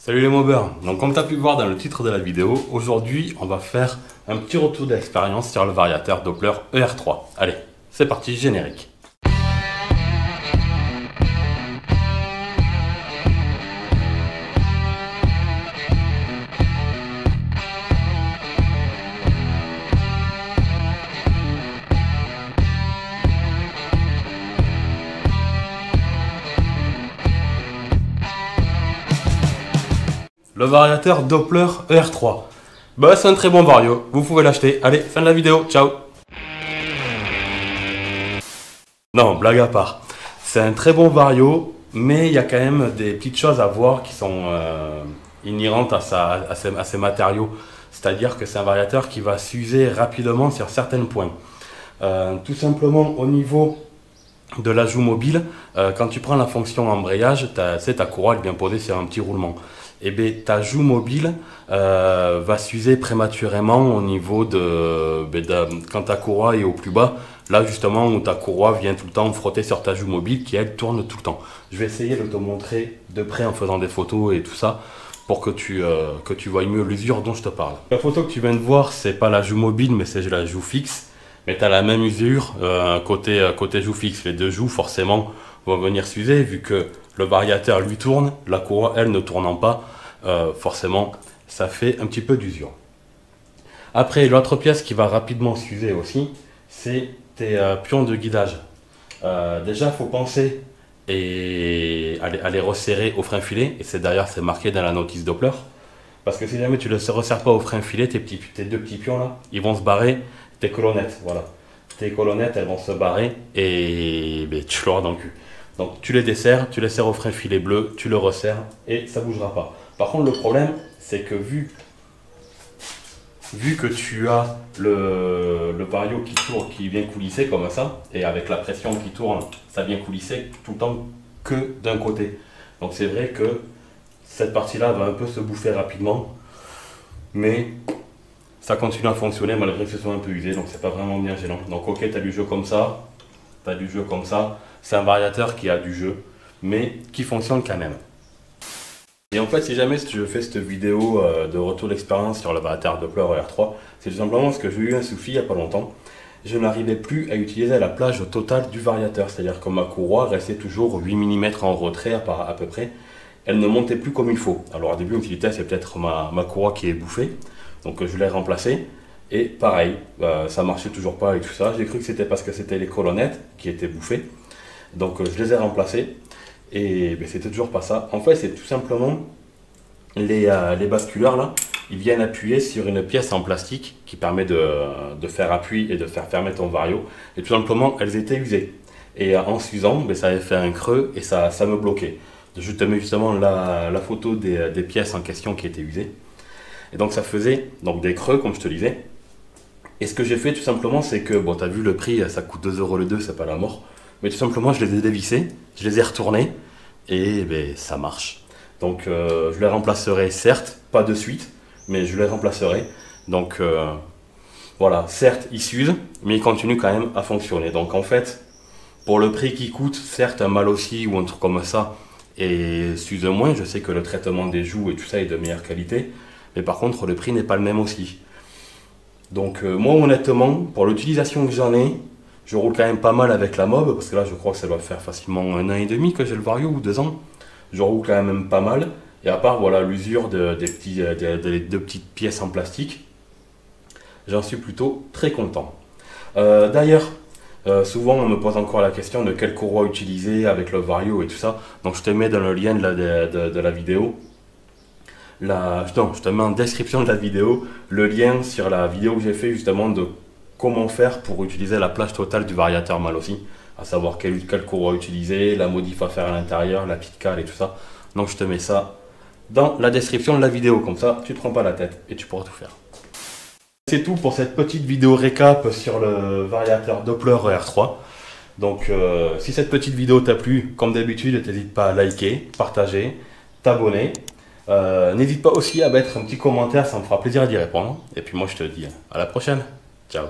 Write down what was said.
Salut les mobbers, donc comme tu as pu voir dans le titre de la vidéo, aujourd'hui on va faire un petit retour d'expérience sur le variateur Doppler ER3. Allez, c'est parti, générique. Le variateur Doppler ER3. Bah c'est un très bon vario, vous pouvez l'acheter. Allez, fin de la vidéo, ciao. Non, blague à part. C'est un très bon vario, mais il y a quand même des petites choses à voir qui sont inhérentes à ces matériaux. C'est-à-dire que c'est un variateur qui va s'user rapidement sur certains points. Tout simplement au niveau de l'ajout mobile, quand tu prends la fonction embrayage, ta courroie est bien posée sur un petit roulement. Et bien ta joue mobile va s'user prématurément au niveau quand ta courroie est au plus bas, là justement où ta courroie vient tout le temps frotter sur ta joue mobile qui elle tourne tout le temps. Je vais essayer de te montrer de près en faisant des photos et tout ça pour que tu vois mieux l'usure dont je te parle. La photo que tu viens de voir, c'est pas la joue mobile mais c'est la joue fixe. Mais tu as la même usure côté joue fixe. Les deux joues forcément vont venir s'user vu que le variateur lui tourne, la courroie elle ne tournant pas, forcément ça fait un petit peu d'usure. Après l'autre pièce qui va rapidement s'user aussi, c'est tes pions de guidage. Déjà il faut penser à les resserrer au frein filet, et c'est derrière c'est marqué dans la notice Doppler. Parce que si jamais tu ne les resserres pas au frein filet, tes deux petits pions là, ils vont se barrer. Tes colonnettes, voilà. Tes colonnettes, elles vont se barrer et ben, tu l'auras dans le cul. Donc tu les desserres, tu les serres au frein filet bleu, tu le resserres et ça ne bougera pas. Par contre, le problème, c'est que vu que tu as le vario qui tourne, qui vient coulisser comme ça, et avec la pression qui tourne, ça vient coulisser tout le temps que d'un côté. Donc c'est vrai que cette partie-là va un peu se bouffer rapidement, mais ça continue à fonctionner malgré que ce soit un peu usé, donc c'est pas vraiment bien gênant. Donc ok, tu as du jeu comme ça, c'est un variateur qui a du jeu, mais qui fonctionne quand même. Et en fait, si jamais je fais cette vidéo de retour d'expérience sur le variateur Doppler ER3, c'est tout simplement parce que j'ai eu un souci il n'y a pas longtemps. Je n'arrivais plus à utiliser la plage totale du variateur, c'est-à-dire que ma courroie restait toujours 8 mm en retrait à peu près. Elle ne montait plus comme il faut. Alors au début, l'utilité, c'est peut-être ma courroie qui est bouffée. Donc je l'ai remplacé et pareil, ça marchait toujours pas et tout ça. J'ai cru que c'était parce que c'était les colonnettes qui étaient bouffées. Donc je les ai remplacées et ben, c'était toujours pas ça. En fait, c'est tout simplement les basculeurs là, ils viennent appuyer sur une pièce en plastique qui permet de faire appui et de faire fermer ton vario. Et tout simplement, elles étaient usées. Et en s'usant, ben, ça avait fait un creux et ça me bloquait. Je te mets justement la photo des pièces en question qui étaient usées. Et donc ça faisait donc des creux comme je te disais. Et ce que j'ai fait tout simplement c'est que, bon tu as vu le prix, ça coûte 2 € le 2, c'est pas la mort. Mais tout simplement je les ai dévissés, je les ai retournés et ben, ça marche. Donc je les remplacerai certes, pas de suite, mais je les remplacerai. Donc voilà, certes ils s'usent, mais ils continuent quand même à fonctionner. Donc en fait, pour le prix qui coûte, certes un mal aussi ou un truc comme ça, et s'use moins, je sais que le traitement des joues et tout ça est de meilleure qualité. Mais par contre, le prix n'est pas le même aussi. Donc moi, honnêtement, pour l'utilisation que j'en ai, je roule quand même pas mal avec la mob, parce que là, je crois que ça doit faire facilement 1 an et demi que j'ai le vario, ou 2 ans. Je roule quand même pas mal. Et à part voilà l'usure des deux petites pièces en plastique, j'en suis plutôt très content. D'ailleurs, souvent on me pose encore la question de quelle courroie utiliser avec le vario et tout ça. Donc je te mets dans le lien de la vidéo. Je te mets en description de la vidéo le lien sur la vidéo que j'ai fait justement de comment faire pour utiliser la plage totale du variateur mal aussi, à savoir quelle courroie utiliser, la modif à faire à l'intérieur, la petite cale et tout ça. Donc je te mets ça dans la description de la vidéo, comme ça tu ne te prends pas la tête et tu pourras tout faire. C'est tout pour cette petite vidéo récap sur le variateur Doppler ER3. Donc si cette petite vidéo t'a plu, comme d'habitude, n'hésite pas à liker, partager, t'abonner. N'hésite pas aussi à mettre un petit commentaire, ça me fera plaisir d'y répondre. Et puis moi je te dis à la prochaine. Ciao.